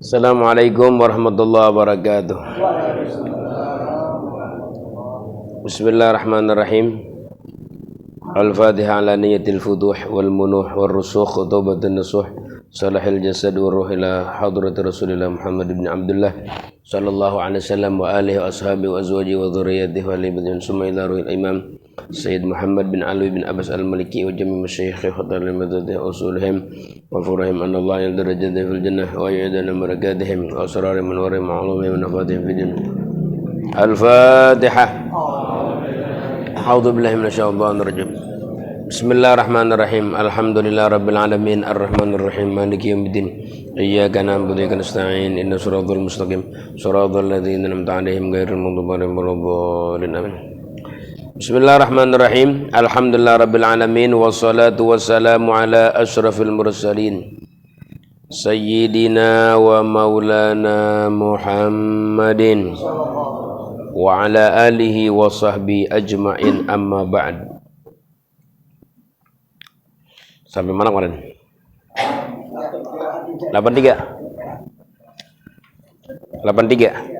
Assalamualaikum warahmatullahi wabarakatuh. Bismillahirrahmanirrahim. Al-Fatihah ala niyatil fuduh wal munuh wal rusukh taubatun nasuh salahil jasad wa ruh ila hadrati Rasulillah Muhammad ibn Abdullah sallallahu alaihi wasallam wa alihi wa ashabihi wa azwajihi wa dhurriyyatihi wa libatin summa ila ruhil imam Sayyid Muhammad bin Ali bin Abbas al-Maliki wa jami' masyayikh khatar al-madadi usulihim wa furahim anna Allah yal darajatihim fil jannah wa yu'idana barakatihim wa asrar min wari ma'lumihim wa nafatihim fil jannah. Al-Fatihah. A'udzu billahi minasyaitonir rajim. Bismillahirrahmanirrahim. Alhamdulillah rabbil alamin arrahmanir rahim maliki yaumiddin. Iyyaka na'budu wa iyyaka nasta'in. Ihdinas siratal mustaqim. Shiratal ladzina an'amta 'alaihim ghairil maghdubi 'alaihim waladdallin. Amin. Bismillahirrahmanirrahim. Alhamdulillah rabbil alamin wassalatu wassalamu ala asyrafil mursalin. Sayyidina wa maulana Muhammadin wa ala alihi wa sahbihi ajma'in amma ba'd. Sampai mana kemarin? 83.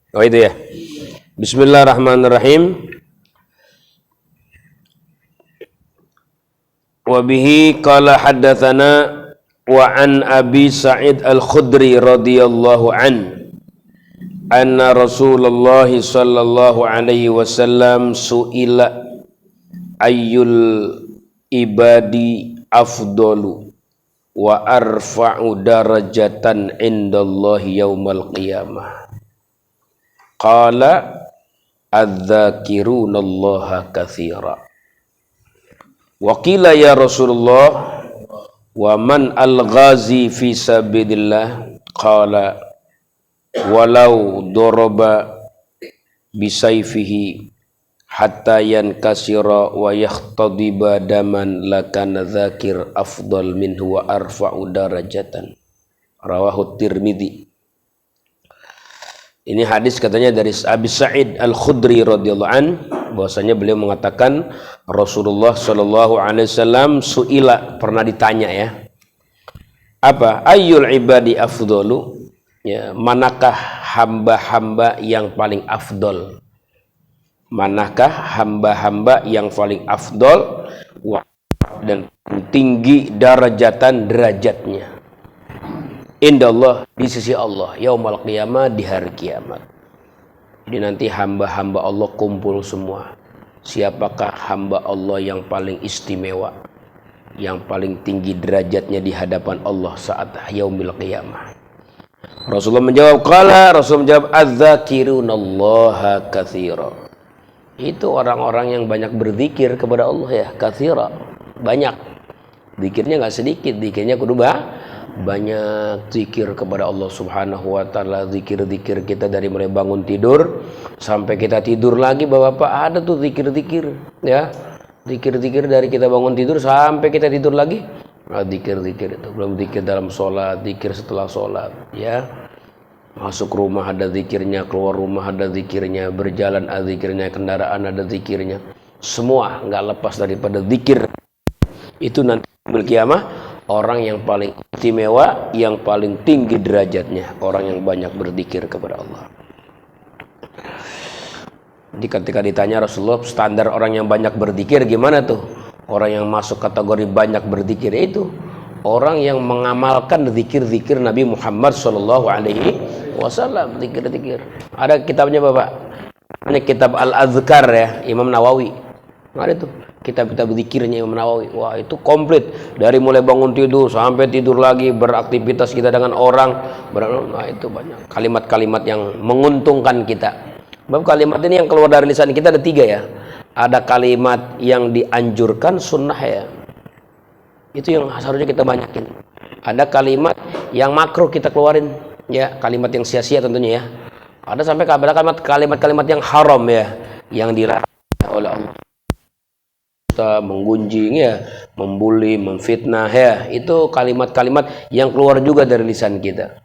Oh itu ya. Bismillahirrahmanirrahim. Wa bihi qala haddatsana wa an Abi Sa'id Al-Khudri radhiyallahu anna Rasulullah sallallahu alaihi wasallam su'ila ayyul ibadi afdalu wa arfa'u darajatan indallahi yaumal qiyamah. Qala adz-dzakirunallaha katsira. Wa qila ya Rasulullah wa man al-ghazi fi sabilillah? Qala walau daraba bisayfihi hatta yankasira wa yakhtadiba daman lakana dzakir afdal minhu wa arfa'u darajatan. Rawahu Tirmidzi. Ini hadis katanya dari Abi Sa'id Al-Khudri radhiyallahu an, bahwasanya beliau mengatakan Rasulullah sallallahu alaihi wasallam suila, pernah ditanya ya. Apa? Ayyul ibadi afdalu? Ya, manakah hamba-hamba yang paling afdol? Manakah hamba-hamba yang paling afdol dan tinggi derajatnya? Indallah, di sisi Allah, yaumal qiyamah, di hari kiamat. Jadi nanti hamba-hamba Allah kumpul semua. Siapakah hamba Allah yang paling istimewa, yang paling tinggi derajatnya di hadapan Allah saat yaumil qiyamah? Rasulullah menjawab, Rasulullah menjawab, adz-dzakirunallaha katsira. Itu orang-orang yang banyak berzikir kepada Allah ya, katsira, banyak. Zikirnya enggak sedikit, zikirnya kudu banyak. Zikir kepada Allah subhanahu wa ta'ala, zikir-zikir kita dari mulai bangun tidur sampai kita tidur lagi. Bapak ada tuh zikir-zikir ya, zikir-zikir dari kita bangun tidur sampai kita tidur lagi. Zikir-zikir itu belum zikir dalam sholat, zikir setelah sholat ya. Masuk rumah ada zikirnya, keluar rumah ada zikirnya, berjalan ada zikirnya, kendaraan ada zikirnya. Semua nggak lepas daripada zikir. Itu nanti yaumil qiyamah orang yang paling istimewa, yang paling tinggi derajatnya, orang yang banyak berzikir kepada Allah. Jadi ketika ditanya Rasulullah, standar orang yang banyak berzikir gimana tuh? Orang yang masuk kategori banyak berzikir itu orang yang mengamalkan zikir-zikir Nabi Muhammad sallallahu alaihi wasallam, zikir-zikir. Ada kitabnya Bapak. Ini kitab Al-Azkar ya, Imam Nawawi. Ada tuh kitab-kitab zikirnya Imam Nawawi. Wah, itu komplit dari mulai bangun tidur sampai tidur lagi, beraktivitas kita dengan orang. Nah, itu banyak kalimat-kalimat yang menguntungkan kita. Sebab kalimat ini yang keluar dari lisan kita ada 3 ya. Ada kalimat yang dianjurkan, sunnah ya. Itu yang seharusnya kita banyakin. Ada kalimat yang makruh kita keluarin ya, kalimat yang sia-sia tentunya ya. Ada sampai kalimat-kalimat yang haram ya, yang dilarang oleh Allah. Menggunjing ya, membuli, memfitnah ya, itu kalimat-kalimat yang keluar juga dari lisan kita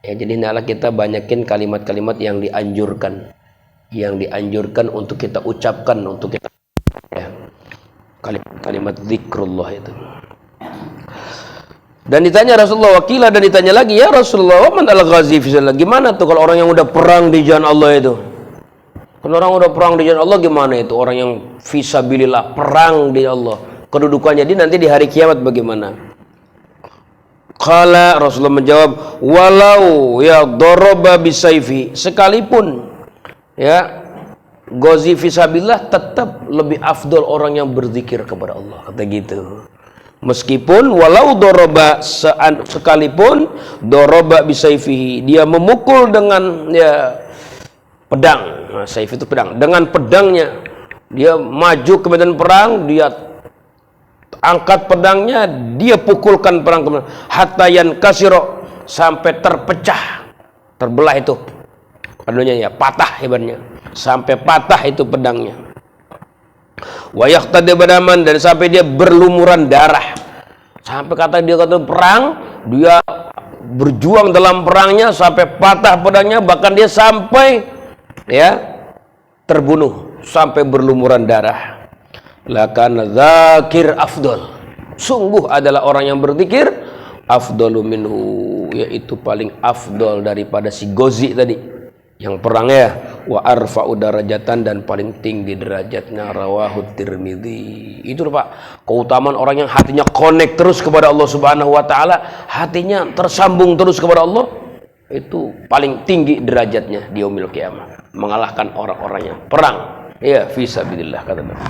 ya. Jadi hendaklah kita banyakin kalimat-kalimat yang dianjurkan untuk kita ucapkan, untuk kita ya. kalimat zikrullah itu. Dan ditanya Rasulullah, wakilah, dan ditanya lagi, ya Rasulullah, man al-ghazi fisabilillah, gimana tuh kalau orang yang udah perang di jalan Allah itu? Kalau orang udah perang di jalan Allah gimana itu? Orang yang fisabilillah, perang di Allah, kedudukannya dia nanti di hari kiamat bagaimana? Qala, Rasulullah menjawab, walau ya daraba bisayfi, sekalipun ya ghazi fisabilillah, tetap lebih afdol orang yang berzikir kepada Allah, kata gitu. Meskipun walau doroba, sekalipun doroba bisayfihi, dia memukul dengan ya pedang, nah, saif itu pedang, dengan pedangnya dia maju ke medan perang, dia angkat pedangnya, dia pukulkan perang ke hatta yankasiro, sampai terpecah, terbelah itu anunya ya, patah hebatnya, sampai patah itu pedangnya. Wayak tadi badaman, dan sampai dia berlumuran darah, sampai dia kata perang, dia berjuang dalam perangnya sampai patah pedangnya, bahkan dia sampai ya terbunuh sampai berlumuran darah. Lakana dzakir afdol, sungguh adalah orang yang berzikir afdalu minhu, yaitu paling afdol daripada si ghazi tadi yang perang ya, wa arfa'u darajatan, dan paling tinggi derajatnya. Rawahu Tirmidzi. Itu Pak, keutamaan orang yang hatinya connect terus kepada Allah Subhanahu wa taala, hatinya tersambung terus kepada Allah, itu paling tinggi derajatnya di yaumil qiyamah, mengalahkan orang-orang yang perang ya fisabilillah, kata Nabi.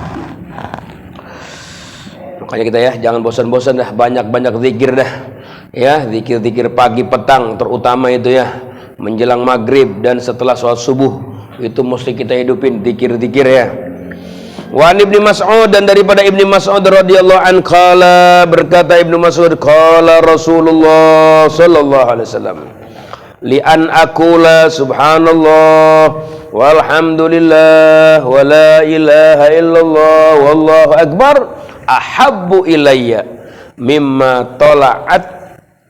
Makanya kita ya jangan bosan-bosan dah, banyak-banyak zikir dah ya, zikir-zikir pagi petang terutama itu ya, menjelang maghrib dan setelah sholat subuh, itu mesti kita hidupin zikir-zikir ya. Wa Ibnu Mas'ud, dan daripada Ibnu Mas'ud radhiyallahu an qala, berkata Ibnu Mas'ud, qala Rasulullah sallallahu alaihi wasallam, li an aqula subhanallah walhamdulillah wa la ilaha illallah wallahu akbar ahabbu ilayya mimma tala'at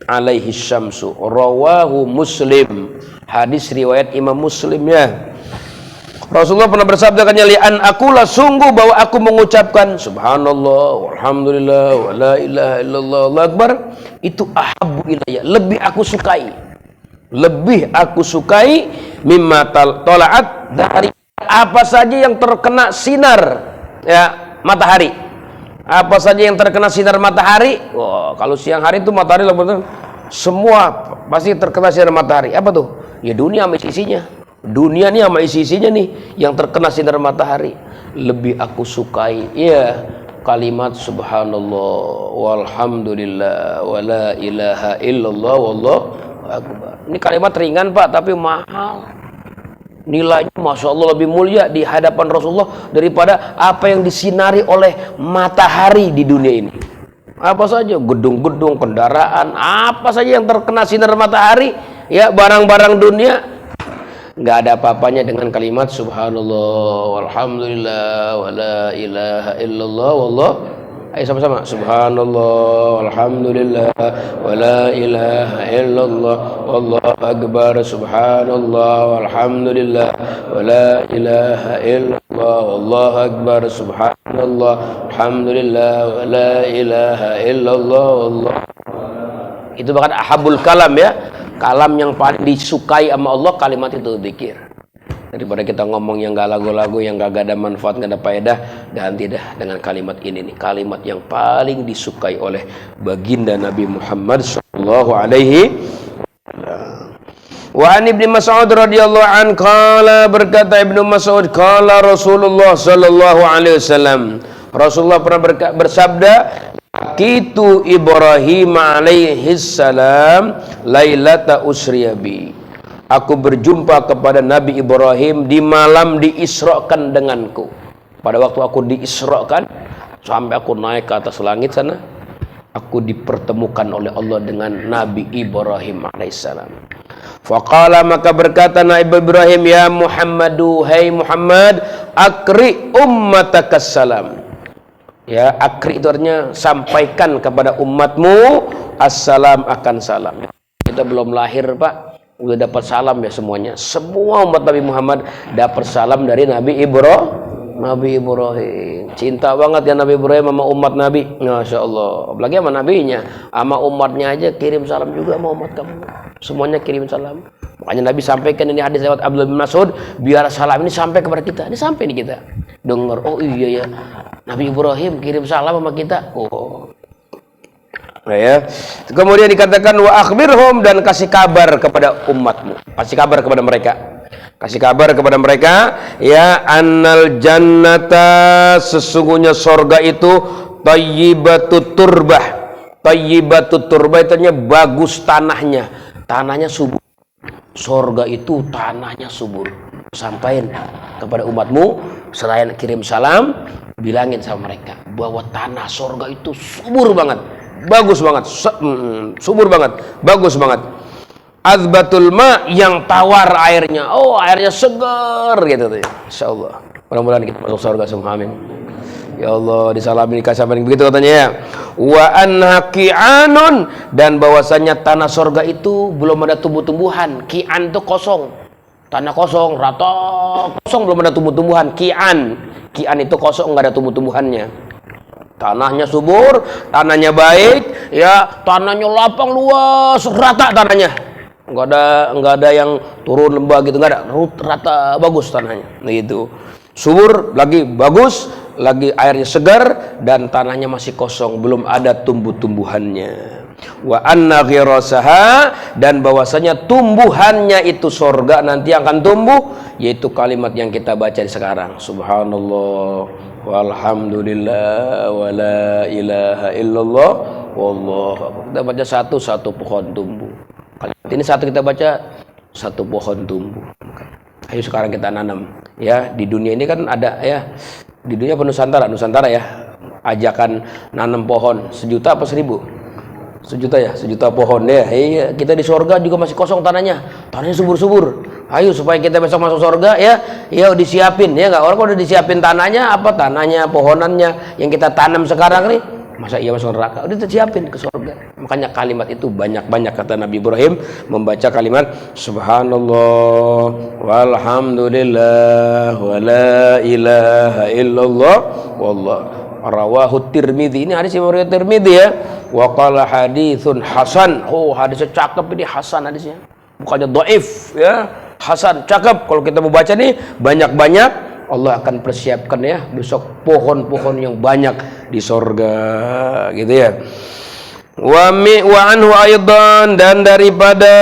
alaihi syamsu. Rawahu Muslim, hadis riwayat Imam Muslim ya. Rasulullah pernah bersabda, kan li an aqula, sungguh bahwa aku mengucapkan subhanallah walhamdulillah wa la ilaha illallah wallahu akbar, itu ahabbu ilayya, lebih aku sukai mimma talaat, dari apa saja yang terkena sinar ya matahari. Apa saja yang terkena sinar matahari. Wah, kalau siang hari itu matahari semua pasti terkena sinar matahari. Apa tuh? Ya dunia sama isinya. Dunia nih sama isinya nih yang terkena sinar matahari. Lebih aku sukai ya kalimat subhanallah walhamdulillah wa la ilaha illallah wallahu akbar. Ini kalimat ringan Pak, tapi mahal. Nilainya Masya Allah lebih mulia di hadapan Rasulullah daripada apa yang disinari oleh matahari di dunia ini. Apa saja, gedung-gedung, kendaraan, apa saja yang terkena sinar matahari ya, barang-barang dunia, nggak ada apa-apanya dengan kalimat subhanallah walhamdulillah wa la ilaha illallah wallahu. Ayo sama-sama, subhanallah walhamdulillah wa la ilaha illallah wallahu akbar, subhanallah walhamdulillah wa la ilaha illallah wallahu akbar, subhanallah walhamdulillah wa la ilaha illallah wallahu. Itu bahkan ahabul kalam ya, kalam yang paling disukai sama Allah, kalimat itu zikir. Daripada kita ngomong yang gak lagu-lagu, yang gak ada manfaat, gak ada faedah, ganti dah dengan kalimat ini nih, kalimat yang paling disukai oleh baginda Nabi Muhammad sallallahu alaihi wasallam. Wa an Ibnu Mas'ud radhiyallahu an qala, berkata Ibnu Mas'ud, qala Rasulullah sallallahu alaihi wasallam, Rasulullah pernah bersabda, kitu Ibrahim alaihi salam lailata usriyabi, aku berjumpa kepada Nabi Ibrahim di malam diisrakan denganku. Pada waktu aku diisrakan, sampai aku naik ke atas langit sana, aku dipertemukan oleh Allah dengan Nabi Ibrahim alaihissalam. Faqala, maka berkata Nabi Ibrahim, ya Muhammadu, hai Muhammad, akri ummatakas salam. Ya, akri itu artinya sampaikan kepada umatmu assalam, akan salam. Kita belum lahir Pak, udah dapat salam ya semuanya. Semua umat Nabi Muhammad dapat salam dari Nabi Ibrahim. Nabi Ibrahim. Cinta banget ya Nabi Ibrahim sama umat Nabi. Masya Allah. Apalagi sama nabinya, sama umatnya aja kirim salam juga sama umat kamu. Semuanya kirim salam. Makanya Nabi sampaikan ini hadis lewat Abdullah bin Mas'ud, biar salam ini sampai kepada kita. Ini sampai nih kita. Dengar, oh iya ya. Nabi Ibrahim kirim salam sama kita. Oh. Nah, ya. Kemudian dikatakan wa akhbirhum, dan kasih kabar kepada umatmu. Kasih kabar kepada mereka. Kasih kabar kepada mereka ya, annal jannata, sesungguhnya sorga itu tayyibatut turbah. Tayyibatut turbah itu artinya bagus tanahnya. Tanahnya subur. Sorga itu tanahnya subur. Sampaikan kepada umatmu, selain kirim salam, bilangin sama mereka bahwa tanah sorga itu subur banget, bagus banget, subur banget, bagus banget. Azbatul ma, yang tawar airnya, oh airnya segar gitu tuh. Insyaallah. Mudah-mudahan kita masuk surga semua, amin. Ya Allah, disalamin dikasih begitu katanya ya. Wa anha ki'anun, dan bahwasanya tanah surga itu belum ada tumbuh-tumbuhan. Ki'an itu kosong. Tanah kosong, rata kosong, belum ada tumbuh-tumbuhan. Ki'an. Ki'an itu kosong, enggak ada tumbuh-tumbuhannya. Tanahnya subur, tanahnya baik, ya, tanahnya lapang luas, rata tanahnya. Enggak ada yang turun lembah gitu, enggak ada, rata bagus tanahnya. Nah gitu. Subur lagi bagus, lagi airnya segar, dan tanahnya masih kosong, belum ada tumbuh-tumbuhannya. Wa anna ghirasaha, dan bahwasanya tumbuhannya itu sorga nanti akan tumbuh, yaitu kalimat yang kita baca di sekarang. Subhanallah walhamdulillah wala ilaha illallah wallahu akbar. Kita baca satu pohon tumbuh. Kalimat ini satu kita baca, satu pohon tumbuh. Ayo sekarang kita nanam ya. Di dunia ini kan ada ya, di dunia Nusantara ya, ajakan nanam pohon 1 juta apa 1.000? 1 juta ya, 1 juta pohon ya. Iya, kita di surga juga masih kosong tanahnya subur-subur. Ayo supaya kita besok masuk surga ya, ya disiapin ya, nggak, orang udah disiapin tanahnya, apa tanahnya, pohonannya yang kita tanam sekarang nih, masa iya masuk neraka, udah disiapin ke surga. Makanya kalimat itu banyak-banyak, kata Nabi Ibrahim, membaca kalimat subhanallah walhamdulillah wala ilaha illallah wallah. Rawahu Tirmidzi, ini hadis yang riwayat Tirmidzi ya. Wa qala haditsun hasan. Oh, hadisnya cakep ini, hasan hadisnya. Bukannya dhaif ya. Hasan, cakep. Kalau kita mau baca nih banyak-banyak, Allah akan persiapkan ya besok pohon-pohon yang banyak di sorga gitu ya. Wa anhu aidan, dan daripada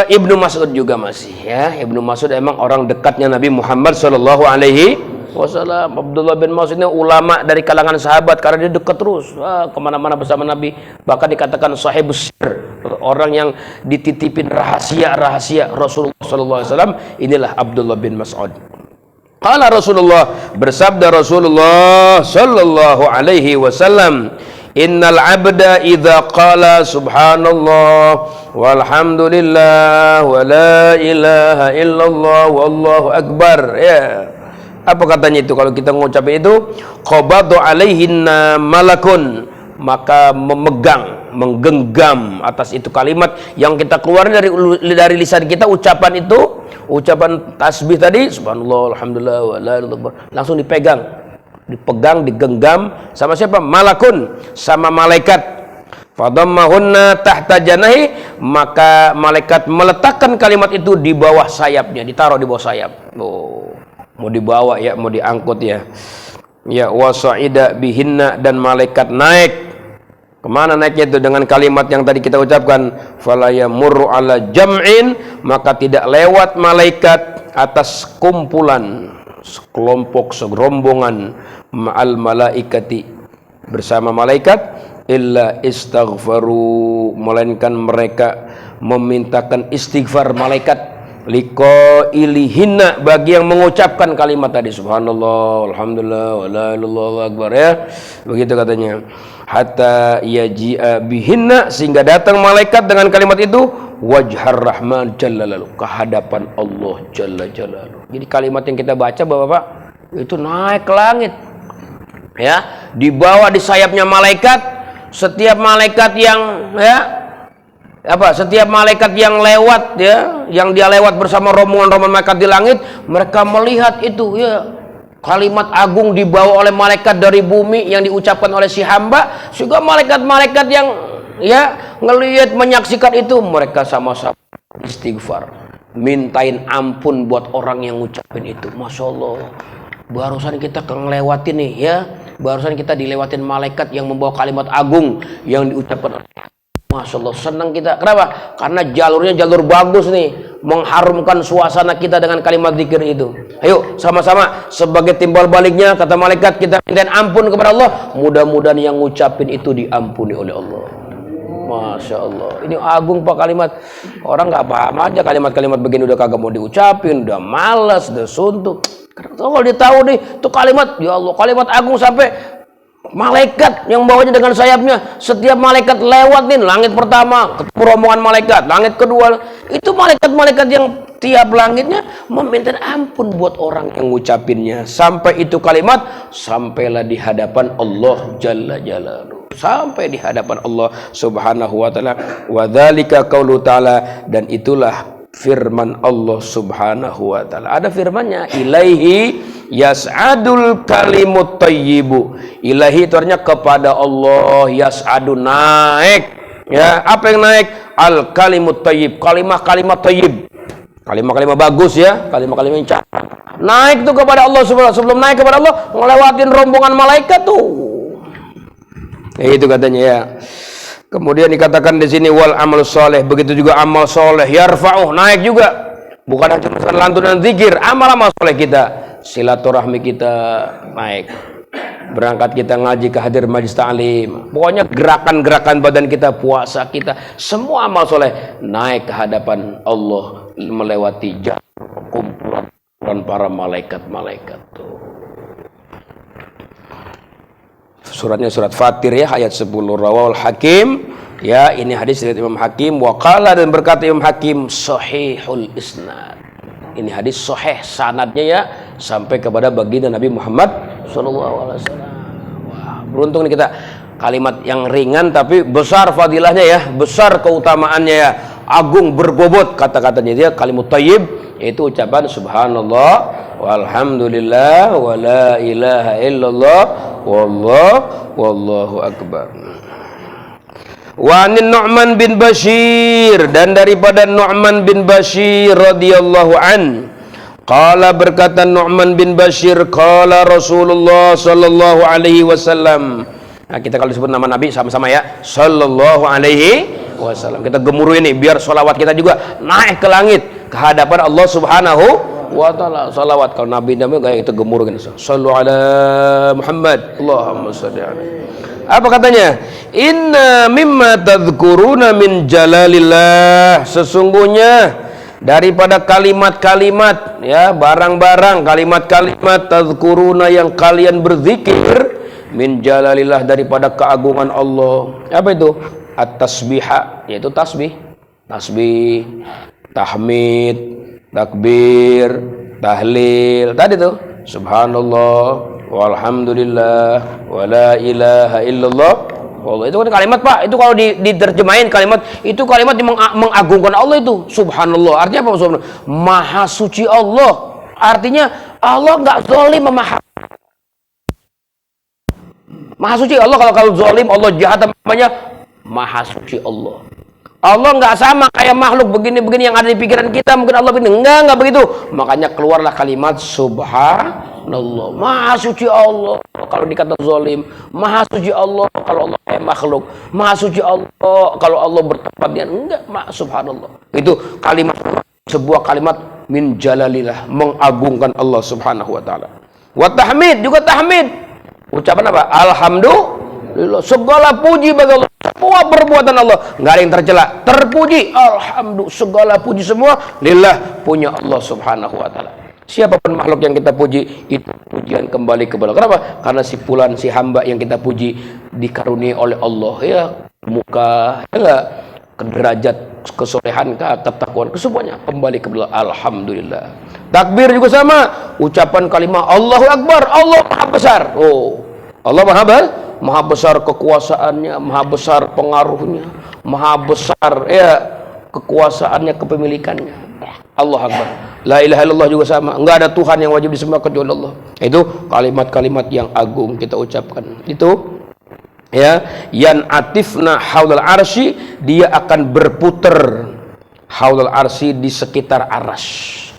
Ibnu Mas'ud juga masih ya. Ibnu Mas'ud emang orang dekatnya Nabi Muhammad sallallahu alaihi wasallam. Abdullah bin Mas'ud ini ulama dari kalangan sahabat karena dia dekat terus kemana-mana bersama Nabi. Bahkan dikatakan sahibus sir, orang yang dititipin rahasia-rahasia Rasulullah sallallahu alaihi wasallam. Inilah Abdullah bin Mas'ud. Qala Rasulullah, bersabda Rasulullah sallallahu alaihi wasallam, innal abda idza qala subhanallah walhamdulillah wala ilaha illallah wallahu akbar ya. Apa katanya itu kalau kita mengucap itu? Qabadu alaihinna malakun, maka menggenggam atas itu kalimat yang kita keluarin dari lisan kita, ucapan itu, ucapan tasbih tadi, subhanallah alhamdulillah wala ilaha illallah, langsung dipegang, digenggam sama siapa? Malakun, sama malaikat. Fadammahunna tahta janahi, maka malaikat meletakkan kalimat itu di bawah sayapnya, ditaruh di bawah sayap. Oh, mau dibawa ya, mau diangkut ya. Ya, wasa'ida bihinna, dan malaikat naik. Kemana naiknya itu? Dengan kalimat yang tadi kita ucapkan, fala yamurru ala jam'in, maka tidak lewat malaikat atas kumpulan, sekelompok, segerombongan, ma'al malaikati, bersama malaikat, illa istaghfaru, melainkan mereka memintakan istighfar malaikat, liqailihinna, bagi yang mengucapkan kalimat tadi, subhanallah alhamdulillah wala ilaha illallah akbar ya, begitu katanya. Hatta yaji'a bihinna, sehingga datang malaikat dengan kalimat itu, wajhar rahman jalla lalu, kehadapan Allah jalla jalaluh. Jadi kalimat yang kita baca Bapak itu naik ke langit ya, dibawa di sayapnya malaikat. Setiap malaikat yang setiap malaikat yang lewat ya, yang dia lewat bersama rombongan malaikat di langit, mereka melihat itu ya, Kalimat agung dibawa oleh malaikat dari bumi yang diucapkan oleh si hamba, juga malaikat-malaikat yang ya ngelihat menyaksikan itu, mereka sama-sama istighfar, mintain ampun buat orang yang ngucapin itu. Masya Allah, barusan kita ngelewatin nih ya, barusan kita dilewatin malaikat yang membawa kalimat agung yang diucapkan. Masya Allah, senang kita. Kenapa? Karena jalurnya jalur bagus nih, mengharumkan suasana kita dengan kalimat zikir itu. Ayo sama-sama sebagai timbal baliknya, kata malaikat, kita minta ampun kepada Allah. Mudah-mudahan yang ngucapin itu diampuni oleh Allah. Masya Allah, ini agung Pak kalimat. Orang nggak paham aja kalimat-kalimat begini, udah kagak mau diucapin, udah malas, udah suntuk. Kalau dia tahu nih, itu kalimat, ya Allah, kalimat agung sampai malaikat yang bawanya dengan sayapnya, setiap malaikat lewat nih, langit pertama ketemu rombongan malaikat, langit kedua, itu malaikat-malaikat yang tiap langitnya meminta ampun buat orang yang ngucapinnya, sampai itu kalimat sampailah di hadapan Allah Jalla Jalaluhu, sampai di hadapan Allah Subhanahu wa taala. Wa dzalika qaulu ta'ala, dan itulah firman Allah Subhanahu wa taala. Ada firmannya, ilaihi yas'adul kalimut thayyibu. Ilahi itu artinya kepada Allah, yas'adu naik. Ya, apa yang naik? Al kalimut thayyib, kalimah-kalimah thayyib. Kalimah-kalimah bagus ya, kalimah-kalimah yang cakep. Naik tuh kepada Allah Subhanahu. Sebelum naik kepada Allah, ngelewatin rombongan malaikat tuh. Itu katanya ya. Kemudian dikatakan di sini wal amal soleh, begitu juga amal soleh yarfa'uh, naik juga. Bukan hanya lantunan zikir, amal-amal soleh kita, silaturahmi kita naik, berangkat kita ngaji ke hadir majlis ta'lim, pokoknya gerakan-gerakan badan kita, puasa kita, semua amal soleh naik ke hadapan Allah melewati kumpulan para malaikat-malaikat tuh. Suratnya surat Fatir ya, ayat 10. Rawahul Hakim ya, ini hadis dari Imam Hakim. Waqala, dan berkata Imam Hakim, sahihul isnad, ini hadis sahih sanadnya ya, sampai kepada baginda Nabi Muhammad SAW. Wah, beruntung nih kita, kalimat yang ringan tapi besar fadilahnya ya, besar keutamaannya ya, agung berbobot kata-katanya dia, kalimat thayyib, yaitu ucapan subhanallah walhamdulillah wala ilaha illallah wallahu akbar. Wa anin Nu'man bin Bashir, dan daripada Nu'man bin Bashir radhiyallahu an, qala, berkata Nu'man bin Bashir, qala Rasulullah sallallahu alaihi wasallam. Nah, kita kalau disebut nama Nabi sama-sama ya, sallallahu alaihi wasallam. Kita gemuruh ini biar sholawat kita juga naik ke langit ke hadapan Allah Subhanahu wa ta'ala. Salawat kalau Nabi kayak kita gemuruh gini, sallu ala Muhammad, Allahumma shalli alaihi. Apa katanya? Inna mimma tadhkuruna min jalalillah, sesungguhnya daripada kalimat-kalimat ya, barang-barang kalimat-kalimat tadhkuruna yang kalian berzikir, min jalalillah, daripada keagungan Allah. Apa itu? At-tasbiha, yaitu tasbih, tahmid, takbir, tahlil, tadi tuh subhanallah walhamdulillah wala ilaha illallah wallah. Itu kan kalimat Pak, itu kalau diterjemahin kalimat itu, kalimat yang mengagungkan Allah itu. Subhanallah artinya apa? Subhanallah, maha suci Allah, artinya Allah nggak zalim, maha suci Allah. Kalau zalim Allah jahat namanya maha suci Allah. Allah nggak sama kayak makhluk begini-begini yang ada di pikiran kita, mungkin Allah begini, enggak begitu. Makanya keluarlah kalimat subhanallah, maha suci Allah kalau dikata zalim, maha suci Allah kalau Allah kayak makhluk, maha suci Allah kalau Allah bertempat dia, enggak, subhanallah. Itu kalimat, sebuah kalimat min jalalillah, mengagungkan Allah Subhanahu wa taala. Wa tahmid, juga tahmid, ucapan apa? Alhamdulillah, segala puji bagi Allah, semua perbuatan Allah nggak ada yang tercela, terpuji. Alhamdulillah, segala puji semua lillah, punya Allah Subhanahu wa taala. Siapapun makhluk yang kita puji, itu pujian kembali kepada Allah. Kenapa? Karena si fulan, si hamba yang kita puji dikaruniai oleh Allah ya, muka ya, derajat, kesolehan, ketakwaan, kesemuanya kembali kepada Allah. Alhamdulillah. Takbir juga sama, ucapan kalimah Allahu Akbar, Allah Maha Besar. Oh, Allah maha besar kekuasaannya, maha besar pengaruhnya, maha besar ya kekuasaannya, kepemilikannya. Allah Akbar. La ilaha illallah juga sama, enggak ada Tuhan yang wajib disembah kecuali Allah. Itu kalimat-kalimat yang agung kita ucapkan. Itu ya, yan atifna haulal arsy, dia akan berputar haulal arsy, di sekitar arsy.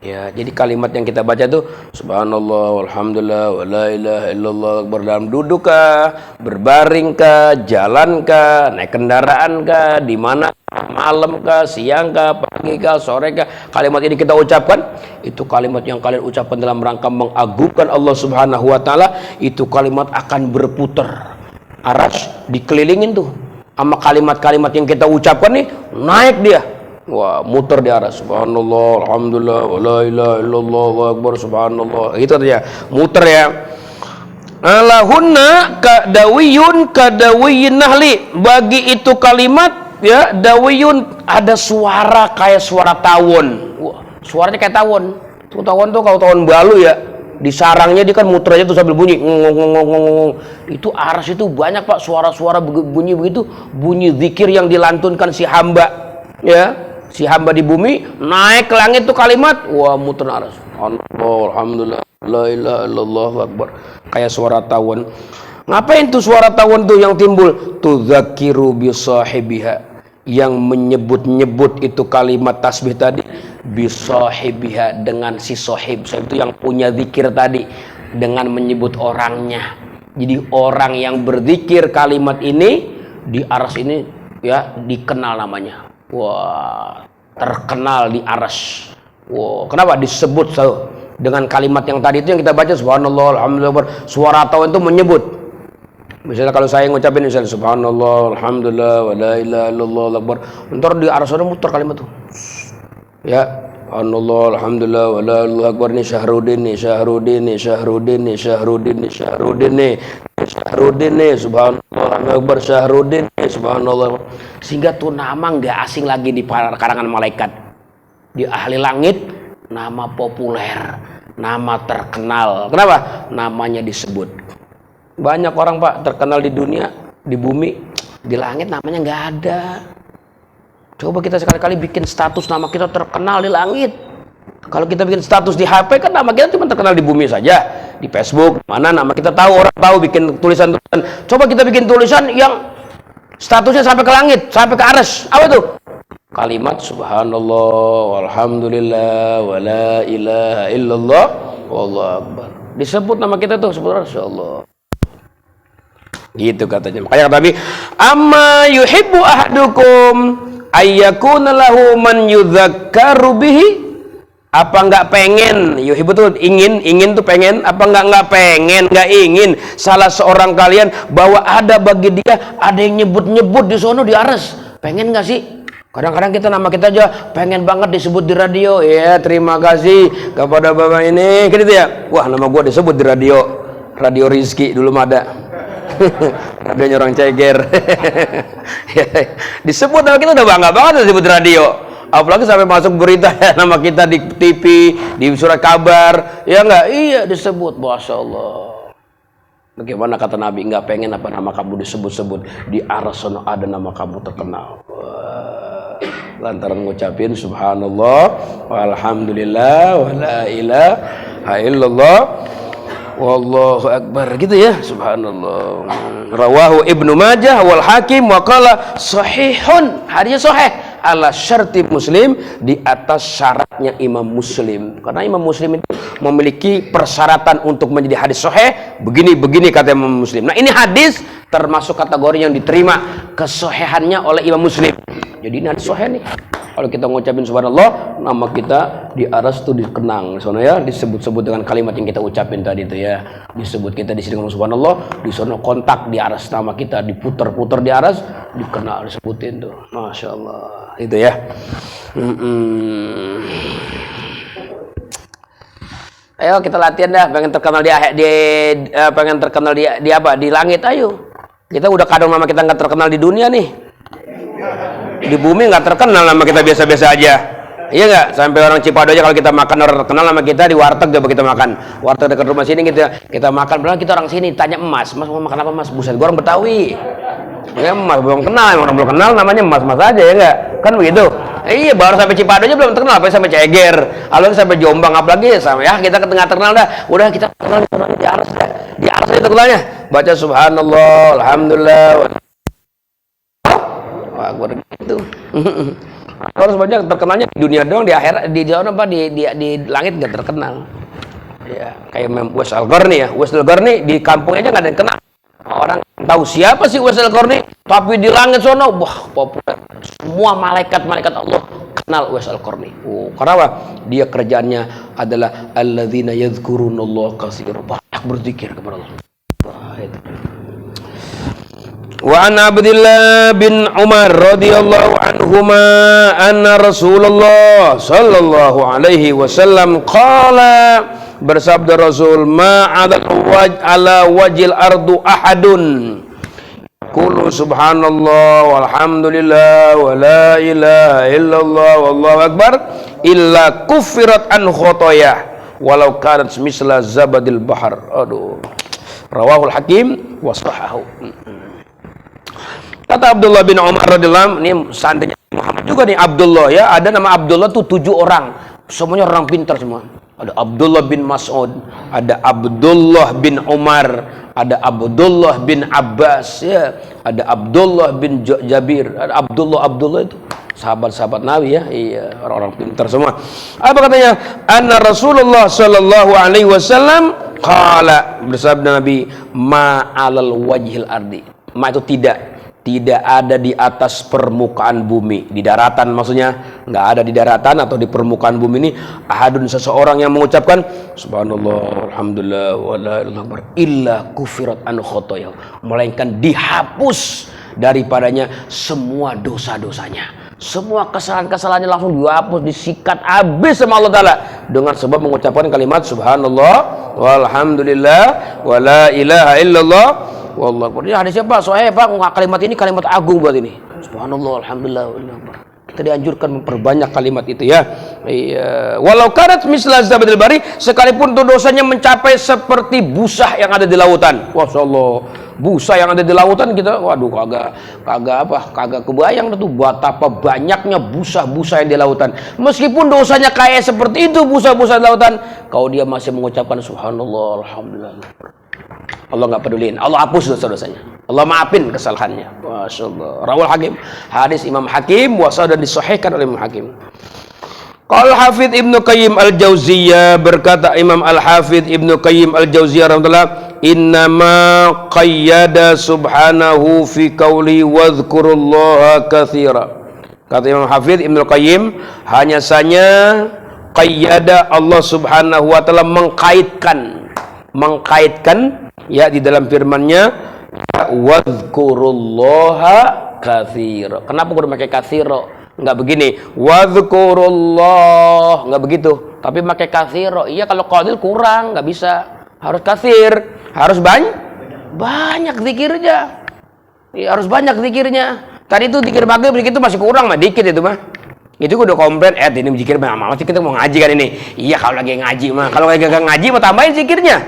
Ya, jadi kalimat yang kita baca itu subhanallah walhamdulillah wala ilaha illallah, dalam duduk kah, berbaring kah, jalan kah, naik kendaraan kah, di mana, malam kah, siang kah, pagi kah, sore kah, kalimat ini kita ucapkan, itu kalimat yang kalian ucapkan dalam rangka mengagungkan Allah Subhanahu wa taala, itu kalimat akan berputar. Aras dikelilingin tuh sama kalimat-kalimat yang kita ucapkan nih, naik dia. Wah, muter di aras. Subhanallah, alhamdulillah, wala ilaha illallah, Allahu akbar, subhanallah. Itu aja, muter ya. Alahunna kadawiyun nahli. Bagi itu kalimat ya, dawiyun, ada suara kayak suara tawon. Wah, suaranya kayak tawon. Tuh tawon tuh kalau tawon balu ya, di sarangnya dia kan muter aja tuh sambil bunyi ngong. Itu aras itu banyak Pak suara-suara bunyi begitu, bunyi zikir yang dilantunkan si hamba ya. Si hamba di bumi naik ke langit tuh kalimat, wah muter aras. Alhamdulillah, la ilaha illallah akbar. Kayak suara tawon. Ngapain tuh suara tawon tuh yang timbul? Tudzakiru bi sahibiha, yang menyebut-nyebut itu kalimat tasbih tadi bi sahibiha, dengan si sahib. Sahib itu yang punya zikir tadi, dengan menyebut orangnya. Jadi orang yang berzikir kalimat ini di aras ini ya dikenal namanya. Wah, terkenal di aras. Wah, kenapa disebut dengan kalimat yang tadi itu yang kita baca subhanallah alhamdulillah, suara tawon itu menyebut. Misalnya kalau saya ngucapin misalnya subhanallah alhamdulillah wala ilaha illallah akbar, ntar di aras ada muter kalimat itu ya. Subhanallah alhamdulillah wala ilaha akbar, nih Syahrudin nih subhanallah akbar Syahrudin nih subhanallah. Sehingga tuh nama nggak asing lagi di karangan malaikat, di ahli langit, nama populer, nama terkenal. Kenapa? Namanya disebut. Banyak orang Pak terkenal di dunia, di bumi, di langit namanya nggak ada. Coba kita sekali-kali bikin status nama kita terkenal di langit. Kalau kita bikin status di HP kan nama kita cuma terkenal di bumi saja. Di Facebook mana nama kita tahu, orang tahu, bikin tulisan-tulisan. Coba kita bikin tulisan yang statusnya sampai ke langit, sampai ke arsy. Apa tuh? Kalimat subhanallah walhamdulillah wala ilaha illallah wallahu akbar. Disebut nama kita tuh subhanallah. Gitu katanya. Makanya kata Nabi, amma yuhibbu ahadukum ayyakuna lahu man yudzakkaru bihi. Apa enggak pengen, yuhibbu tuh ingin tuh pengen, apa enggak pengen, enggak ingin salah seorang kalian bahwa ada bagi dia ada yang nyebut-nyebut di sono di aras. Pengen enggak sih? Kadang-kadang kita nama kita aja pengen banget disebut di radio. Ya, terima kasih kepada Bapak ini. Gitu ya. Wah, nama gua disebut di radio. Radio Rizki dulu ada. Radionya orang ceger. Disebut nama kita udah bangga banget disebut di radio. Apalagi sampai masuk berita ya, nama kita di TV, di surat kabar, ya enggak? Iya disebut, masya Allah. Bagaimana kata Nabi, enggak pengen apa nama kamu disebut-sebut di aras sana ada nama kamu terkenal. Wah, lantaran ngucapin subhanallah, walhamdulillah, wala ilaha illallah, wallahu akbar gitu ya, subhanallah. Rawahu Ibnu Majah wal Hakim wa qala sahihun, hadisnya sahih ala syarti Muslim, di atas syaratnya Imam Muslim. Karena Imam Muslim itu memiliki persyaratan untuk menjadi hadis sahih begini kata Imam Muslim. Nah, ini hadis termasuk kategori yang diterima kesahihannya oleh Imam Muslim. Jadi ini hadis sahih nih. Kalau kita ngucapin subhanallah, nama kita di aras tuh dikenang, soalnya ya disebut-sebut dengan kalimat yang kita ucapin tadi itu ya. Disebut kita di sini ngomong subhanallah, di sono kontak di aras nama kita diputer-puter di aras, dikenal, disebutin tuh. Masya Allah. Itu ya. Ayo kita latihan dah, pengen terkenal pengen terkenal di apa? Di langit, ayo. Kita udah kadang nama kita nggak terkenal di dunia nih. Di bumi nggak terkenal nama kita, biasa-biasa aja. Iya nggak? Sampai orang Cipado aja kalau kita makan orang terkenal nama kita di warteg, coba kita makan. Warteg dekat rumah sini kita makan, bilang kita orang sini, tanya Emas mau makan apa Mas? Buset, gue orang Betawi. Ya Emas belum kenal, orang belum kenal namanya Emas aja ya nggak? Kan begitu. Iya, baru sampai Cipadu aja belum terkenal, apa sampai Ceger, apalagi sampai Jombang, apalagi sama ya kita tengah terkenal dah. Udah kita terkenal di atas dah. Di atas aja terkenalnya. Baca subhanallah, alhamdulillah. Wah, gua gitu. Harus banyak terkenalnya di dunia doang, di akhirat di jauh apa di langit nggak terkenal. Ya, kayak Wes Al-Qarni ya. Wes Al-Qarni di kampung aja nggak ada yang kenal. Orang tahu siapa sih Wes Al-Qarni, tapi di langit sono wah populer. Semua malaikat Allah kenal Wes Al-Qarni. Karena apa? Dia kerjaannya adalah alladzina yadhkurunallaha katsiran, banyak berzikir kepada Allah. Wah, itu. Wa an Abdullah bin Umar radhiyallahu anhuma anna Rasulullah sallallahu alaihi wasallam qala, bersabda Rasul, ala wajil ardu ahadun qulu subhanallah walhamdulillah wa la ilaha illallah wallahu akbar illa kuffirat an khotoyah walau kanat misla zabadil bahar. Aduh, rawahul Hakim wa sahahu. Kata Abdullah bin Umar radhiyallahu anhu, ini santrinya Muhammad juga nih Abdullah ya, ada nama Abdullah tuh 7 orang, semuanya orang pintar semua. Ada Abdullah bin Mas'ud, ada Abdullah bin Umar, ada Abdullah bin Abbas ya, ada Abdullah bin Jabir, ada Abdullah itu sahabat-sahabat Nabi ya, iya, orang-orang pintar semua. Apa katanya? Anna Rasulullah sallallahu alaihi wasallam qala, bersabda Nabi, ma alal wajhil ardi, ma itu tidak ada di atas permukaan bumi, di daratan maksudnya, nggak ada di daratan atau di permukaan bumi ini ahadun, seseorang yang mengucapkan subhanallah alhamdulillah wa la ilaha illallah illa kufirat an khotoyah, melainkan dihapus daripadanya semua dosa-dosanya, semua kesalahan-kesalahannya langsung dihapus, disikat habis sama Allah Ta'ala dengan sebab mengucapkan kalimat subhanallah walhamdulillah wa la ilaha illallah wallahu akbar. Ini hadisnya Pak, soalnya Pak, kalimat ini kalimat agung buat ini. Subhanallah, alhamdulillah, wallahu akbar. Kita dianjurkan memperbanyak kalimat itu ya. Iya. Walau kanat misla zabadil bari, sekalipun itu dosanya mencapai seperti busa yang ada di lautan. Wasallallahu, busa yang ada di lautan kita, waduh kagak kebayang tuh betapa banyaknya busa-busa yang di lautan. Meskipun dosanya kayak seperti itu busa-busa di lautan, kalau dia masih mengucapkan subhanallah, alhamdulillah, Allah nggak peduliin, Allah hapus dosa-dosanya, Allah maafin kesalahannya. Masya Allah. Rawal Hakim, hadis Imam Hakim, dan disahihkan oleh Imam Hakim. Qala Hafidz Ibnu Qayyim Al-Jauziyah, berkata Imam Al-Hafidz Ibnu Qayyim Al-Jauziyah rahimahullah, innama qayyada subhanahu fi qauli wadhkurullaha katsira. Kata Imam Hafidz Ibnu Qayyim, hanya saja qayyada, Allah Subhanahu wa taala mengkaitkan ya di dalam firman-Nya wadhkurullaha katsira. Kenapa kudu pakai katsira? Enggak begini, wadhkurullah, enggak begitu, tapi pakai katsira. Iya, kalau qalil kurang, enggak bisa. Harus katsir, harus banyak zikirnya. Iya, harus banyak zikirnya. Tadi itu zikir maghrib begitu masih kurang mah, dikit itu mah. Itu gue udah komplain, ini zikir mah kita mau ngaji kan ini. Iya, kalau lagi ngaji mah, kalau lagi gak ngaji mau tambahin zikirnya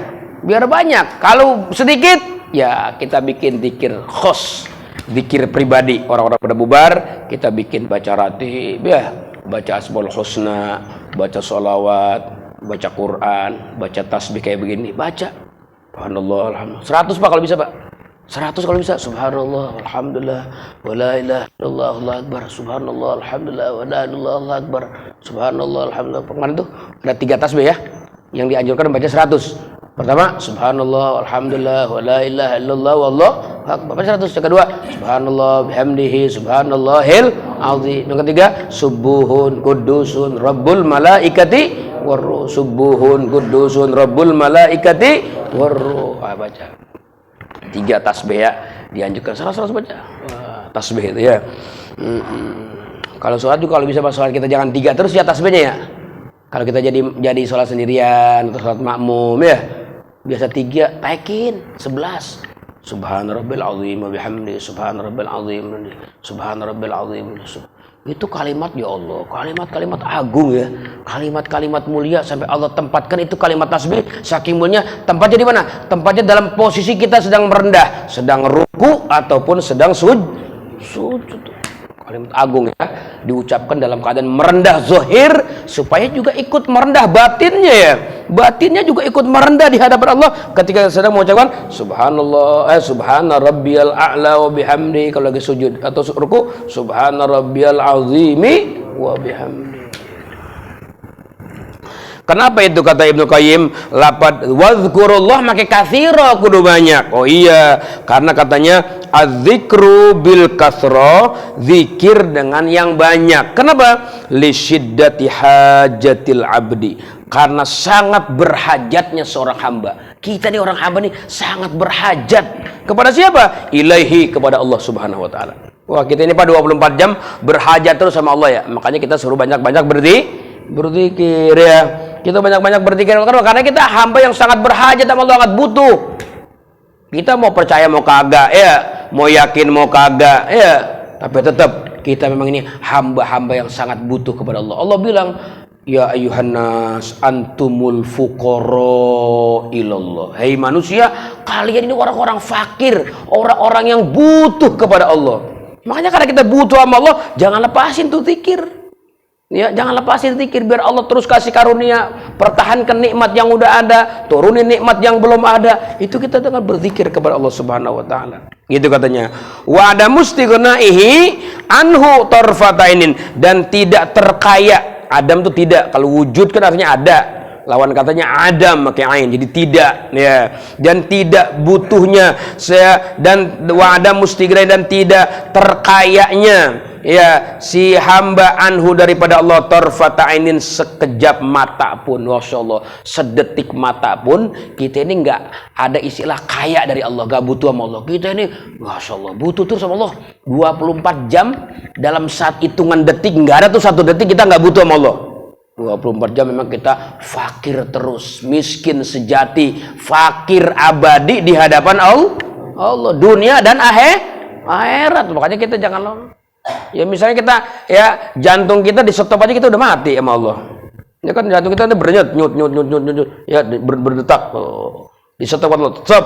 biar banyak. Kalau sedikit ya kita bikin zikir khos, zikir pribadi. Orang-orang pada bubar, kita bikin baca ratib ya, baca asmaul husna, baca sholawat, baca Quran, baca tasbih kayak begini, baca subhanallah alhamdulillah 100 Pak kalau bisa Pak, 100 kalau bisa. Subhanallah alhamdulillah wa la ilaha illallah Allahu akbar, subhanallah alhamdulillah wa la ilaha illallah Allahu akbar, subhanallah alhamdulillah. Kemarin tuh ada 3 tasbih ya yang dianjurkan baca 100. Pertama subhanallah alhamdulillah wa la ilaha illallah wallahu akbar, baca 100. Yang kedua subhanallah bihamdihi subhanallahil azim. Yang ketiga subuhun kudusun rabbul malaikati warruh, subuhun kudusun rabbul malaikati warruh. Baca 3 tasbih ya dianjurkan, salah baca. Wah, tasbih itu ya. Kalau sholat juga kalau bisa pas sholat kita jangan 3 terus ya tasbihnya ya. Kalau kita jadi sholat sendirian atau sholat makmum ya, biasa 3, taikin 11. Subhana rabbil azim wa bihamdi, subhana rabbil azim, subhana rabbil azim. Itu kalimat ya Allah, kalimat-kalimat agung ya, kalimat-kalimat mulia sampai Allah tempatkan itu kalimat tasbih saking mulia. Tempatnya di mana? Tempatnya dalam posisi kita sedang merendah, sedang ruku ataupun sedang sujud. Kalimat agung ya. diucapkan dalam keadaan merendah zahir supaya juga ikut merendah batinnya ya. Batinnya juga ikut merendah di hadapan Allah ketika sedang mengucapkan subhanallah, subhana rabbiyal a'la wa bihamdi, kalau lagi sujud atau ruku subhana rabbiyal azimi wa bihamdi. Kenapa itu kata Ibnu Qayyim lapad wazkurullah make katsira kudu banyak. Oh iya, karena katanya az-zikru bil kasra, zikir dengan yang banyak. Kenapa? Li syiddati hajatil abdi, karena sangat berhajatnya seorang hamba. Kita nih orang hamba nih sangat berhajat kepada siapa? Ilaihi, kepada Allah Subhanahu wa taala. Wah, kita ini Pak 24 jam berhajat terus sama Allah ya. Makanya kita suruh banyak-banyak berzikir ya. Kita banyak-banyak berzikir karena kita hamba yang sangat berhajat sama Allah, sangat butuh. Kita mau percaya mau kagak ya, mau yakin mau kagak ya, tapi tetap kita memang ini hamba-hamba yang sangat butuh kepada Allah. Allah bilang, ya ayuhan nas antumul fuqara ilallah. Hei manusia, kalian ini orang-orang fakir, orang-orang yang butuh kepada Allah. Makanya karena kita butuh sama Allah, jangan lepasin tuh zikir. Ya, jangan lepasin zikir biar Allah terus kasih karunia, pertahankan nikmat yang udah ada, turunin nikmat yang belum ada. Itu kita dengan berzikir kepada Allah Subhanahu wa taala. Gitu katanya. Wa ada mustighnaihi anhu tarfatainin, dan tidak terkaya. Adam itu tidak, kalau wujud kan artinya ada. Lawan katanya adam pakai ain, jadi tidak ya. Dan tidak butuhnya saya, dan wa ada mustighnaihi, dan tidak terkayanya ya si hamba anhu daripada Allah tarfata ainin, sekejap mata pun, Masya Allah, sedetik mata pun. Kita ini nggak ada istilah kaya dari Allah, nggak butuh sama Allah. Kita ini Masya Allah butuh terus sama Allah 24 jam. Dalam saat hitungan detik nggak ada tuh satu detik kita nggak butuh sama Allah. 24 jam memang kita fakir terus, miskin sejati, fakir abadi di hadapan Allah, dunia dan akhirat. Makanya kita jangan lama. Ya misalnya kita ya jantung kita di stop aja kita udah mati sama Allah. Ya kan jantung kita udah berdenyut nyut ya berdetak. Di stop Allah, stop.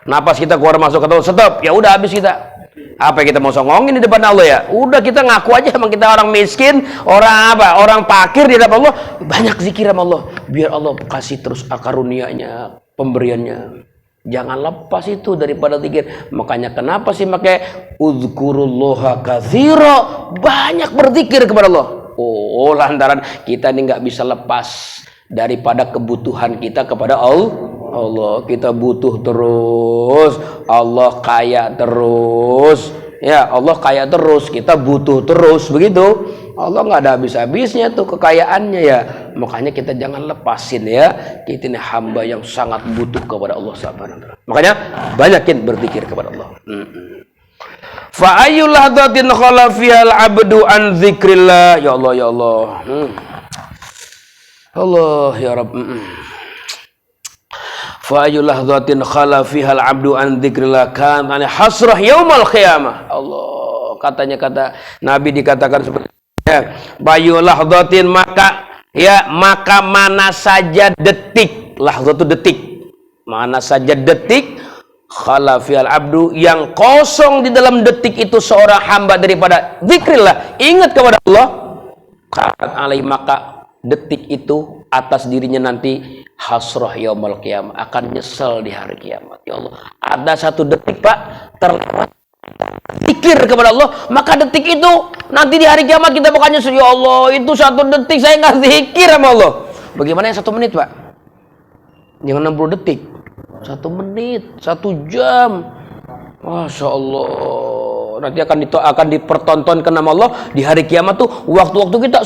Napas kita keluar masuk ke stop. Ya udah habis kita. Apa yang kita mau songongin di depan Allah ya? Udah kita ngaku aja emang kita orang miskin, orang apa? Orang fakir di hadapan Allah. Banyak zikir sama Allah biar Allah kasih terus karunia-Nya, pemberiannya. Jangan lepas itu daripada zikir. Makanya kenapa sih pakai uzkurullaha katsira, banyak berzikir kepada Allah. Oh, lantaran kita ini nggak bisa lepas daripada kebutuhan kita kepada Allah. Kita butuh terus, Allah kaya terus. Ya, Allah kaya terus, kita butuh terus, begitu. Allah nggak ada habis-habisnya tuh kekayaannya ya. Makanya kita jangan lepasin ya. Kita ini hamba yang sangat butuh kepada Allah Subhanahu wa taala. Makanya banyakin berzikir kepada Allah. Fa ayyul lahdatin khala fihal abdu an dzikrillah. Ya Allah ya Allah. Allah ya Rabb. Fa ayyul lahdatin khala fihal abdu an dzikrillah kan hasrah yaumal qiyamah. Allah, katanya kata Nabi dikatakan seperti ya, bayu lahdatin, maka mana saja detik, lahdat itu detik, mana saja detik khala fihal abdu, yang kosong di dalam detik itu seorang hamba daripada zikrillah, ingat kepada Allah, alai, maka detik itu atas dirinya nanti hasrah yaumul qiyamah, akan nyesel di hari kiamat. Ya Allah, ada satu detik Pak terlewat zikir kepada Allah, maka detik itu nanti di hari kiamat kita bakal nyesel. Ya Allah, itu satu detik saya nggak zikir sama Allah. Bagaimana yang 1 menit Pak? Yang 60 detik, 1 menit, 1 jam. Masya Allah, nanti akan dipertontonkan nama Allah di hari kiamat tuh. Waktu-waktu kita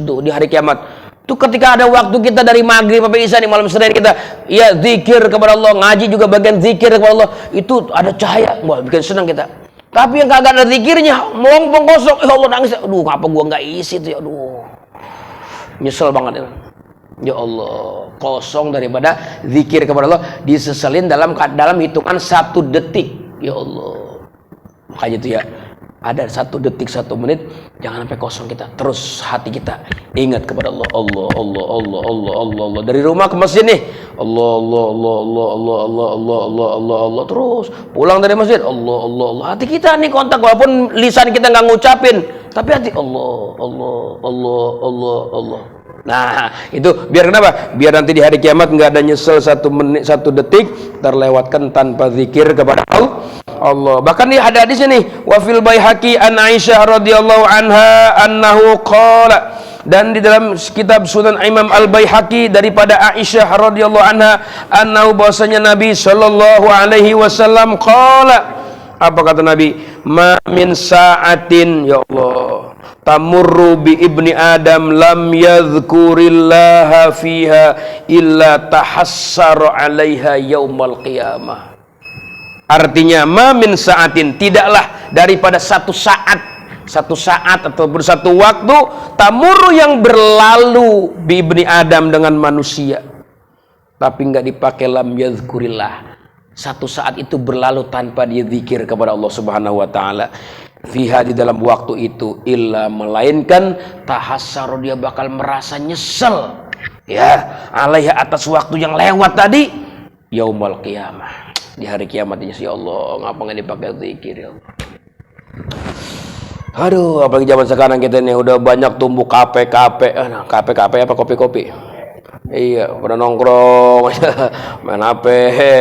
tuh di hari kiamat tuh, ketika ada waktu kita dari maghrib sampai isya di malam Senin kita ya zikir kepada Allah, ngaji juga bagian zikir kepada Allah, itu ada cahaya, wah bikin senang kita. Tapi yang kagak ada zikirnya, melompong kosong, ya Allah nangis, aduh ngapa gua nggak isi tuh, aduh nyesel banget ya. Ya Allah, kosong daripada zikir kepada Allah, diseselin dalam hitungan 1 detik. Ya Allah, makanya itu ya, ada 1 detik 1 menit, jangan sampai kosong kita. Terus hati kita ingat kepada Allah. Allah, Allah, Allah, Allah, Allah, Allah. Dari rumah ke masjid nih, Allah, Allah, Allah, Allah, Allah, Allah, Allah, Allah, Allah, Allah. Terus pulang dari masjid, Allah, Allah, Allah. Hati kita nih kontak, walaupun lisan kita nggak ngucapin, tapi hati Allah, Allah, Allah, Allah, Allah. Nah, itu biar kenapa? Biar nanti di hari kiamat nggak ada nyesel 1 menit 1 detik terlewatkan tanpa zikir kepada Allah. Bahkan nih ada hadis ini, wa fil Baihaqi an Aisyah radhiyallahu anha annahu qala, dan di dalam kitab Sunan Imam Al-Baihaqi daripada Aisyah radhiyallahu anha annahu, bahwasanya Nabi sallallahu alaihi wasallam qala, apa kata Nabi? Ma min sa'atin, ya Allah, tamurru bi ibni Adam lam yadhkurillaha fiha illa tahassara 'alaiha yaumal qiyamah. Artinya, ma min sa'atin, tidaklah daripada satu saat atau bersatu waktu, tamurru yang berlalu bi ibni Adam dengan manusia, tapi enggak dipakai lam yadhkurillah. Satu saat itu berlalu tanpa dia zikir kepada Allah Subhanahu wa taala. Fiha, di dalam waktu itu, illa, melainkan tahassar, dia bakal merasa nyesel, ya, alaiha, atas waktu yang lewat tadi, yaumal qiyamah, di hari kiamat ini. Ya Allah, ngapa nggak dipakai zikir, ya Allah. Aduh, apalagi zaman sekarang kita nih udah banyak tumbuh kafe-kafe, kafe-kafe apa, kopi-kopi. Iya, pada nongkrong, main HP,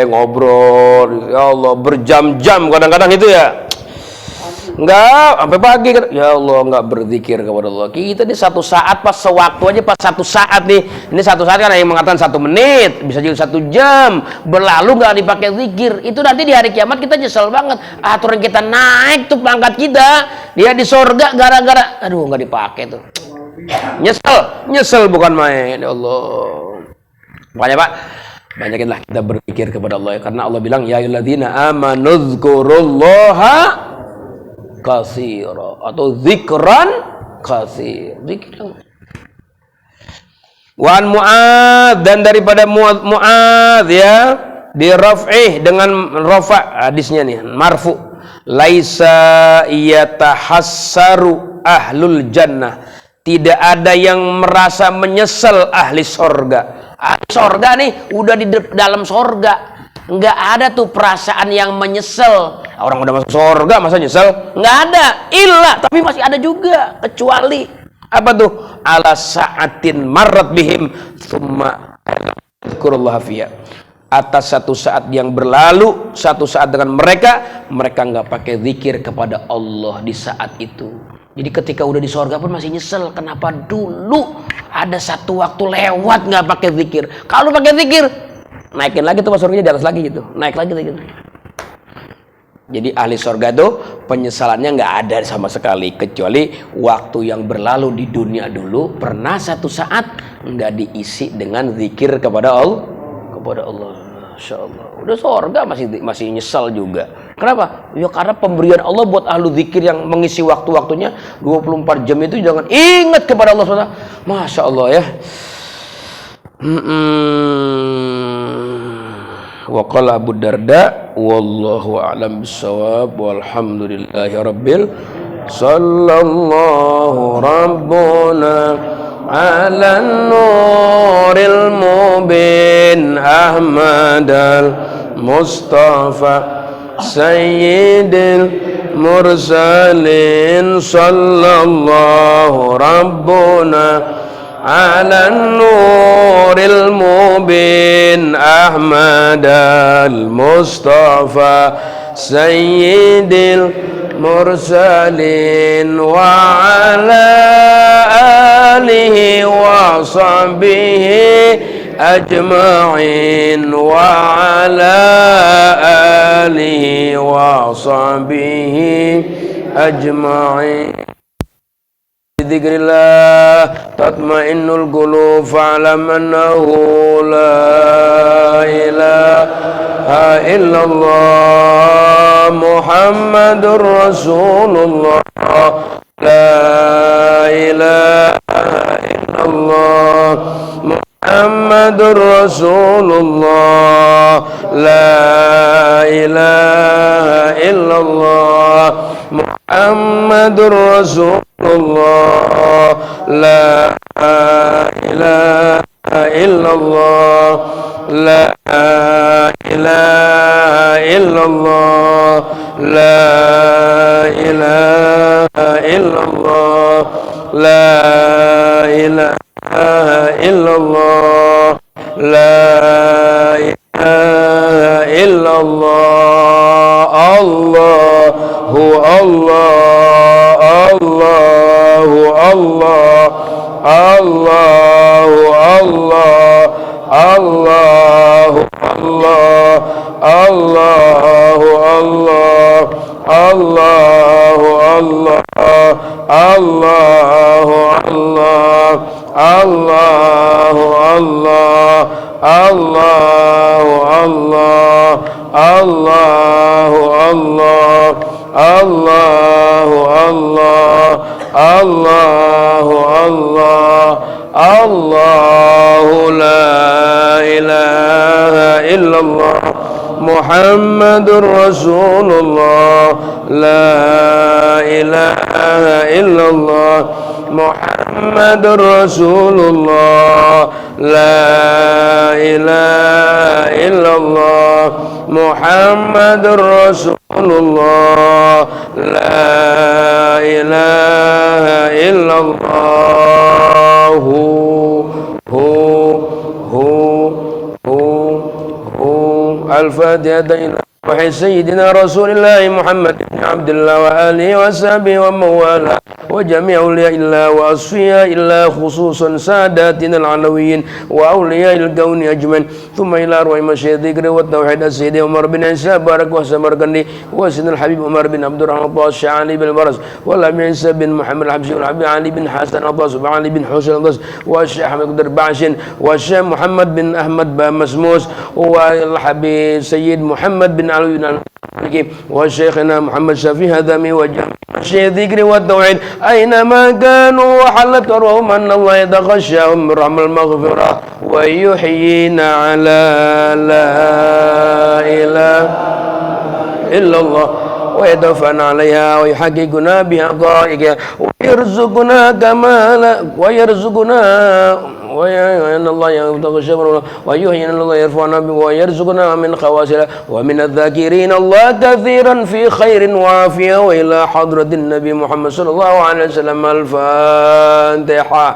ngobrol, ya Allah, berjam-jam kadang-kadang itu ya. Enggak, sampai pagi kan. Ya Allah, enggak berzikir kepada Allah. Kita di 1 saat, pas sewaktu aja, pas 1 saat nih. Ini 1 saat kan yang mengatakan 1 menit, bisa jadi 1 jam berlalu enggak dipakai zikir. Itu nanti di hari kiamat kita nyesel banget. Aturan kita naik tuh pangkat kita, dia di sorga gara-gara aduh enggak dipakai tuh. Nyesel bukan main, ya Allah. Makanya Pak, banyakinlah kita berzikir kepada Allah, karena Allah bilang ya ayyuhalladzina amanu dzkurullaha katsira, atau zikran katsir, zikir. Wa an Mu'adz, dan daripada Mu'adz, ya, di raf'ih dengan rafa' hadisnya nih, marfu, laisa yatahassaru ahlul jannah, tidak ada yang merasa menyesal ahli sorga. Ahli sorga nih udah di dalam sorga, nggak ada tuh perasaan yang menyesal. Orang udah masuk sorga masa nyesel? Nggak ada. Illa, tapi masih ada juga, kecuali apa tuh? Ala sa'atin marrat bihim tsumma dzkurullaha fiha, atas 1 saat yang berlalu, 1 saat dengan mereka nggak pakai zikir kepada Allah di saat itu. Jadi ketika udah di sorga pun masih nyesel, kenapa dulu ada 1 waktu lewat nggak pakai zikir. Kalau pakai zikir, naikin lagi tuh, surganya di atas lagi gitu, naik lagi gitu. Jadi ahli sorga tuh penyesalannya nggak ada sama sekali, kecuali waktu yang berlalu di dunia dulu pernah 1 saat nggak diisi dengan zikir kepada Allah. Masya Allah, udah sorga masih nyesal juga. Kenapa? Ya karena pemberian Allah buat ahlu zikir yang mengisi waktu-waktunya 24 jam itu, jangan ingat kepada Allah SWT. Masya Allah ya. Wa qala Abu Darda, wallahu a'lam bissawab, walhamdulillahi rabbil sallallahu rabbuna ala nuril mubin Ahmad al-Mustafa sayyidil mursalin sallallahu rabbuna ala nuril mubin Ahmad al-Mustafa sayyidil mursalin wa ala alihi wa sahbihi ajma'in wa ala alihi wa sahbihi ajma'in. Dzikrillah tatma'innul qulub, fa'lam annahu la ilaha illallah Muhammadur Rasulullah, la ilaha illallah Muhammadur Rasulullah, la ilaha illallah Muhammadur Rasulullah. La ilaha illallah. La ilaha illallah. La ilaha illallah. La ilaha illallah. La ilaha illallah. Allahu Allah. Allahu Allah. Allahu Allah. Allahu Allah. Allahu Allah. Allahu Allah. Allahu Allah. Allahu Allah. Allahu Allah. Allahu Allah. Allahu Allah. Allahu Allah. Allahu la ilaha illallah. Muhammadur Rasulullah. La ilaha illallah. Muhammadur Rasulullah. La ilaha illallah. Muhammadur Rasulullah. La ilaha illallah. Al-Fatihah. وحي سيدنا رسول الله محمد بن عبد الله وآله وصحبه ومن والاه وجميع أولياء الله وأصفياء الله خصوصا ساداتنا العلويين وأولياء الكون أجمعين ثم إلى أرواح مشايخ الذكر والتوحيد السيد عمر بن عيسى بارك وسمرقندي وسيدنا الحبيب عمر بن عبد الرحمن الطاس علي بن البرز والأبي عيسى بن محمد الحبشي والحبيب علي بن حسن الطاس وعلي بن حسين الطاس والشيخ أحمد قدر بعشن والشيخ محمد بن أحمد مسموس والحبيب سيد محمد بن علي بن وشيخنا محمد شفيع هذامي وجميع شيخ الذكر والتوحيد أينما كانوا وحلت أرواحهم أن الله يتغشاهم برحمة المغفرة ويحيينا على لا إله إلا الله ويدفن عليها ويحققنا بحقائقها ويرزقنا كمالا ويرزقنا وأن الله يتغشى ويحيينا الله يرفعنا ويرزقنا من خواسنا ومن الذاكرين الله كثيرا في خير وعافية وإلى حضرة النبي محمد صلى الله عليه وسلم. الفاتحة.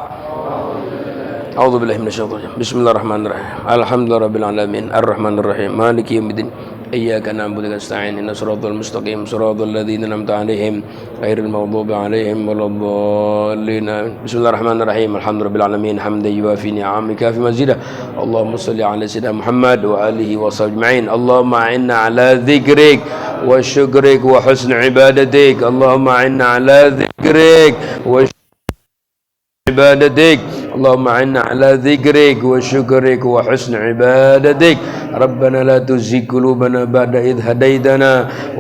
أعوذ بالله من الشيطان الرجيم. بسم الله الرحمن الرحيم. الحمد لله رب العالمين الرحمن الرحيم مالك يوم الدين إياك نعبد ونستعين إن صراط المستقيم صراط الذين أنعمت عليهم غير المغضوب عليهم ولا الضالين. بسم الله الرحمن الرحيم الحمد لله رب العالمين حمدا يوافي نعمك في مزيده. اللهم صل على سيدنا محمد وآله وصحبه أجمعين. اللهم أعنا على ذكرك وشكرك وحسن عبادتك. اللهم أعنا على ذكرك وشكرك عبادتك. اللهم أعنا على ذكرك وشكرك وحسن عبادتك. ربنا لا تزغ قلوبنا بعد إذ هديتنا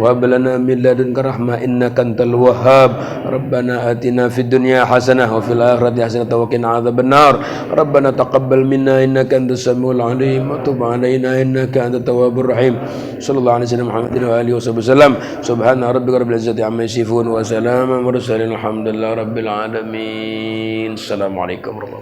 وهب لنا من لدنك رحمة إنك أنت الوهاب. ربنا آتنا في الدنيا حسنة وفي الآخرة حسنة وقنا عذاب النار. ربنا تقبل منا إنك أنت السميع العليم وتب علينا إنك أنت التواب الرحيم. صلى الله عليه وسلم محمد وآله وصحبه وسلم. سبحان ربك رب العزة عما يصفون وسلام على المرسلين الحمد لله رب العالمين. السلام عليكم ورحمة الله.